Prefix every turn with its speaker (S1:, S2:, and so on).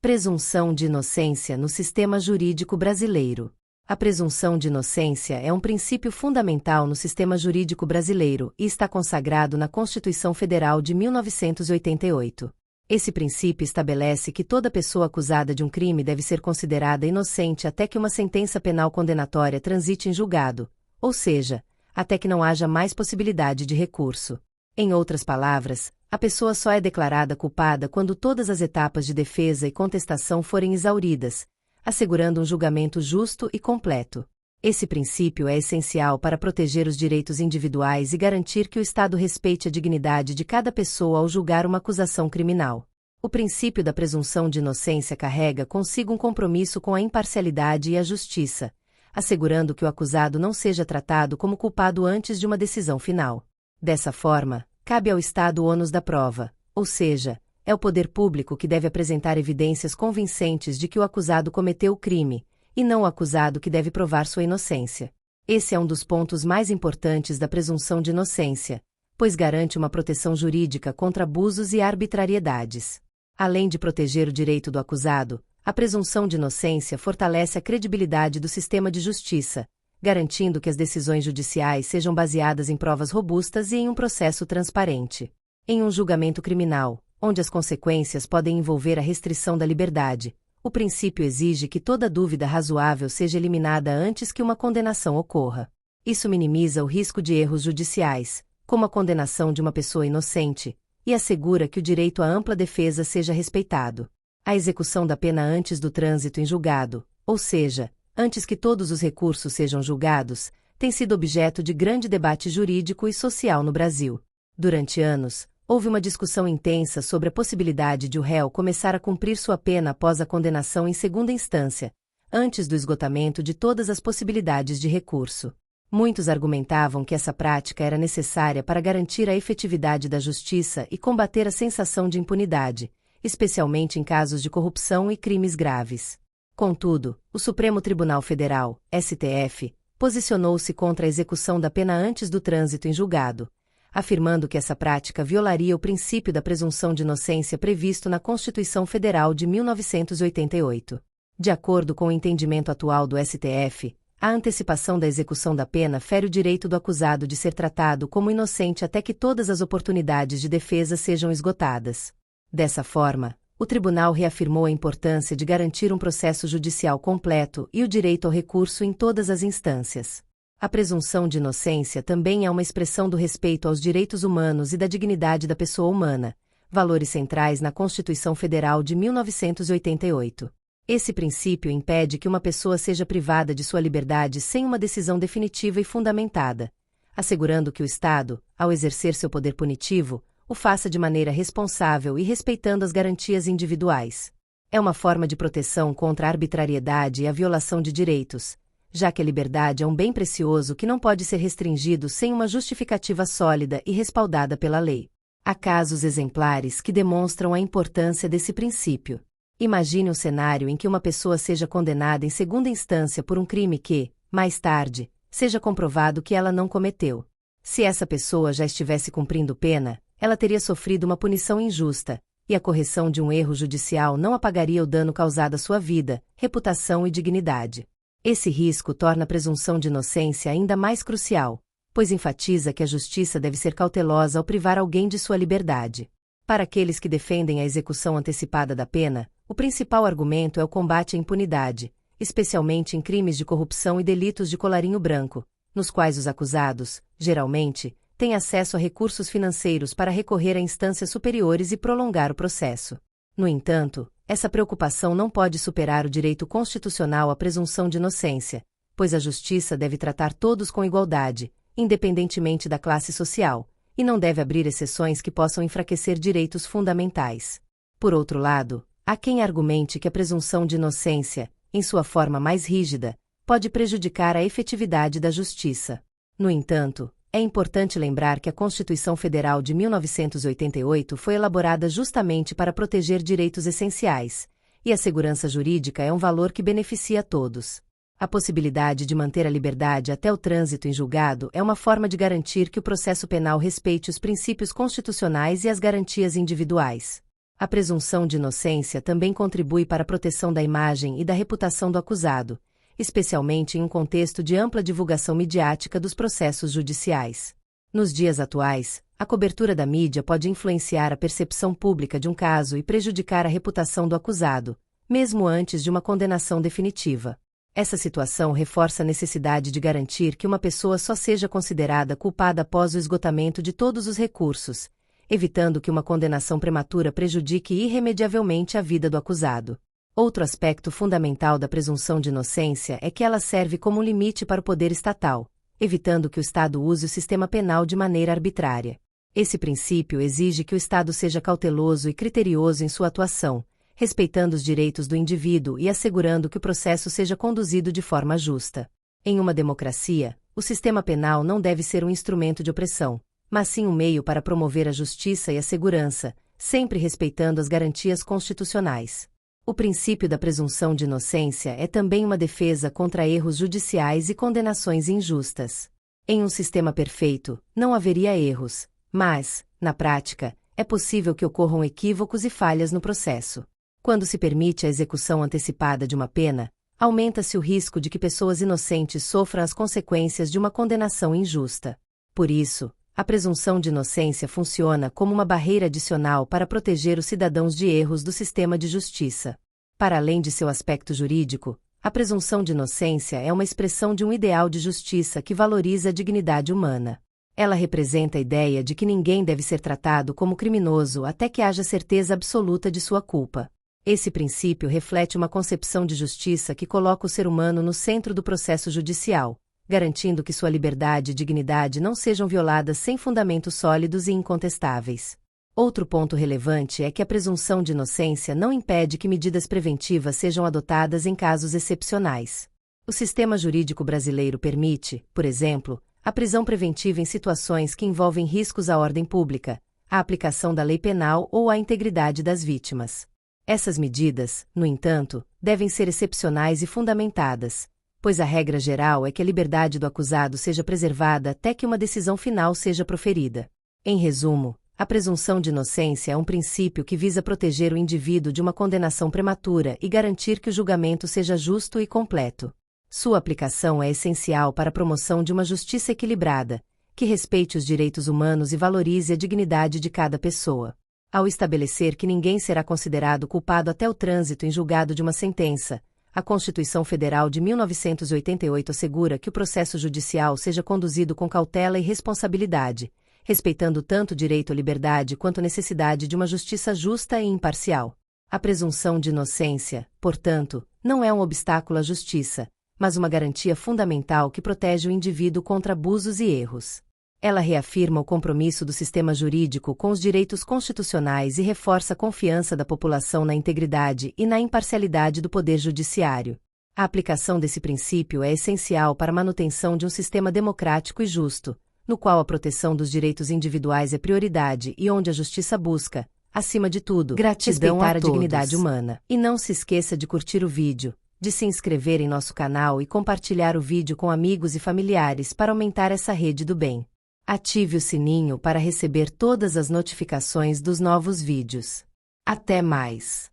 S1: Presunção de inocência no sistema jurídico brasileiro. A presunção de inocência é um princípio fundamental no sistema jurídico brasileiro e está consagrado na Constituição Federal de 1988. Esse princípio estabelece que toda pessoa acusada de um crime deve ser considerada inocente até que uma sentença penal condenatória transite em julgado, ou seja, até que não haja mais possibilidade de recurso. Em outras palavras, a pessoa só é declarada culpada quando todas as etapas de defesa e contestação forem exauridas, assegurando um julgamento justo e completo. Esse princípio é essencial para proteger os direitos individuais e garantir que o Estado respeite a dignidade de cada pessoa ao julgar uma acusação criminal. O princípio da presunção de inocência carrega consigo um compromisso com a imparcialidade e a justiça, assegurando que o acusado não seja tratado como culpado antes de uma decisão final. Dessa forma, cabe ao Estado o ônus da prova, ou seja, é o poder público que deve apresentar evidências convincentes de que o acusado cometeu o crime, e não o acusado que deve provar sua inocência. Esse é um dos pontos mais importantes da presunção de inocência, pois garante uma proteção jurídica contra abusos e arbitrariedades. Além de proteger o direito do acusado, a presunção de inocência fortalece a credibilidade do sistema de justiça, garantindo que as decisões judiciais sejam baseadas em provas robustas e em um processo transparente. Em um julgamento criminal, onde as consequências podem envolver a restrição da liberdade, o princípio exige que toda dúvida razoável seja eliminada antes que uma condenação ocorra. Isso minimiza o risco de erros judiciais, como a condenação de uma pessoa inocente, e assegura que o direito à ampla defesa seja respeitado. A execução da pena antes do trânsito em julgado, ou seja, antes que todos os recursos sejam julgados, tem sido objeto de grande debate jurídico e social no Brasil. Durante anos, houve uma discussão intensa sobre a possibilidade de o réu começar a cumprir sua pena após a condenação em segunda instância, antes do esgotamento de todas as possibilidades de recurso. Muitos argumentavam que essa prática era necessária para garantir a efetividade da justiça e combater a sensação de impunidade, especialmente em casos de corrupção e crimes graves. Contudo, o Supremo Tribunal Federal, STF, posicionou-se contra a execução da pena antes do trânsito em julgado, afirmando que essa prática violaria o princípio da presunção de inocência previsto na Constituição Federal de 1988. De acordo com o entendimento atual do STF, a antecipação da execução da pena fere o direito do acusado de ser tratado como inocente até que todas as oportunidades de defesa sejam esgotadas. Dessa forma, o tribunal reafirmou a importância de garantir um processo judicial completo e o direito ao recurso em todas as instâncias. A presunção de inocência também é uma expressão do respeito aos direitos humanos e da dignidade da pessoa humana, valores centrais na Constituição Federal de 1988. Esse princípio impede que uma pessoa seja privada de sua liberdade sem uma decisão definitiva e fundamentada, assegurando que o Estado, ao exercer seu poder punitivo, o faça de maneira responsável e respeitando as garantias individuais. É uma forma de proteção contra a arbitrariedade e a violação de direitos, já que a liberdade é um bem precioso que não pode ser restringido sem uma justificativa sólida e respaldada pela lei. Há casos exemplares que demonstram a importância desse princípio. Imagine um cenário em que uma pessoa seja condenada em segunda instância por um crime que, mais tarde, seja comprovado que ela não cometeu. Se essa pessoa já estivesse cumprindo pena, ela teria sofrido uma punição injusta, e a correção de um erro judicial não apagaria o dano causado à sua vida, reputação e dignidade. Esse risco torna a presunção de inocência ainda mais crucial, pois enfatiza que a justiça deve ser cautelosa ao privar alguém de sua liberdade. Para aqueles que defendem a execução antecipada da pena, o principal argumento é o combate à impunidade, especialmente em crimes de corrupção e delitos de colarinho branco, nos quais os acusados, geralmente, têm acesso a recursos financeiros para recorrer a instâncias superiores e prolongar o processo. No entanto, essa preocupação não pode superar o direito constitucional à presunção de inocência, pois a justiça deve tratar todos com igualdade, independentemente da classe social, e não deve abrir exceções que possam enfraquecer direitos fundamentais. Por outro lado, há quem argumente que a presunção de inocência, em sua forma mais rígida, pode prejudicar a efetividade da justiça. No entanto, é importante lembrar que a Constituição Federal de 1988 foi elaborada justamente para proteger direitos essenciais, e a segurança jurídica é um valor que beneficia a todos. A possibilidade de manter a liberdade até o trânsito em julgado é uma forma de garantir que o processo penal respeite os princípios constitucionais e as garantias individuais. A presunção de inocência também contribui para a proteção da imagem e da reputação do acusado, especialmente em um contexto de ampla divulgação midiática dos processos judiciais. Nos dias atuais, a cobertura da mídia pode influenciar a percepção pública de um caso e prejudicar a reputação do acusado, mesmo antes de uma condenação definitiva. Essa situação reforça a necessidade de garantir que uma pessoa só seja considerada culpada após o esgotamento de todos os recursos, evitando que uma condenação prematura prejudique irremediavelmente a vida do acusado. Outro aspecto fundamental da presunção de inocência é que ela serve como um limite para o poder estatal, evitando que o Estado use o sistema penal de maneira arbitrária. Esse princípio exige que o Estado seja cauteloso e criterioso em sua atuação, respeitando os direitos do indivíduo e assegurando que o processo seja conduzido de forma justa. Em uma democracia, o sistema penal não deve ser um instrumento de opressão, mas sim um meio para promover a justiça e a segurança, sempre respeitando as garantias constitucionais. O princípio da presunção de inocência é também uma defesa contra erros judiciais e condenações injustas. Em um sistema perfeito, não haveria erros, mas, na prática, é possível que ocorram equívocos e falhas no processo. Quando se permite a execução antecipada de uma pena, aumenta-se o risco de que pessoas inocentes sofram as consequências de uma condenação injusta. Por isso, a presunção de inocência funciona como uma barreira adicional para proteger os cidadãos de erros do sistema de justiça. Para além de seu aspecto jurídico, a presunção de inocência é uma expressão de um ideal de justiça que valoriza a dignidade humana. Ela representa a ideia de que ninguém deve ser tratado como criminoso até que haja certeza absoluta de sua culpa. Esse princípio reflete uma concepção de justiça que coloca o ser humano no centro do processo judicial, garantindo que sua liberdade e dignidade não sejam violadas sem fundamentos sólidos e incontestáveis. Outro ponto relevante é que a presunção de inocência não impede que medidas preventivas sejam adotadas em casos excepcionais. O sistema jurídico brasileiro permite, por exemplo, a prisão preventiva em situações que envolvem riscos à ordem pública, a aplicação da lei penal ou à integridade das vítimas. Essas medidas, no entanto, devem ser excepcionais e fundamentadas, pois a regra geral é que a liberdade do acusado seja preservada até que uma decisão final seja proferida. Em resumo, a presunção de inocência é um princípio que visa proteger o indivíduo de uma condenação prematura e garantir que o julgamento seja justo e completo. Sua aplicação é essencial para a promoção de uma justiça equilibrada, que respeite os direitos humanos e valorize a dignidade de cada pessoa. Ao estabelecer que ninguém será considerado culpado até o trânsito em julgado de uma sentença, a Constituição Federal de 1988 assegura que o processo judicial seja conduzido com cautela e responsabilidade, respeitando tanto o direito à liberdade quanto a necessidade de uma justiça justa e imparcial. A presunção de inocência, portanto, não é um obstáculo à justiça, mas uma garantia fundamental que protege o indivíduo contra abusos e erros. Ela reafirma o compromisso do sistema jurídico com os direitos constitucionais e reforça a confiança da população na integridade e na imparcialidade do poder judiciário. A aplicação desse princípio é essencial para a manutenção de um sistema democrático e justo, no qual a proteção dos direitos individuais é prioridade e onde a justiça busca, acima de tudo, respeitar a dignidade humana. E não se esqueça de curtir o vídeo, de se inscrever em nosso canal e compartilhar o vídeo com amigos e familiares para aumentar essa rede do bem. Ative o sininho para receber todas as notificações dos novos vídeos. Até mais!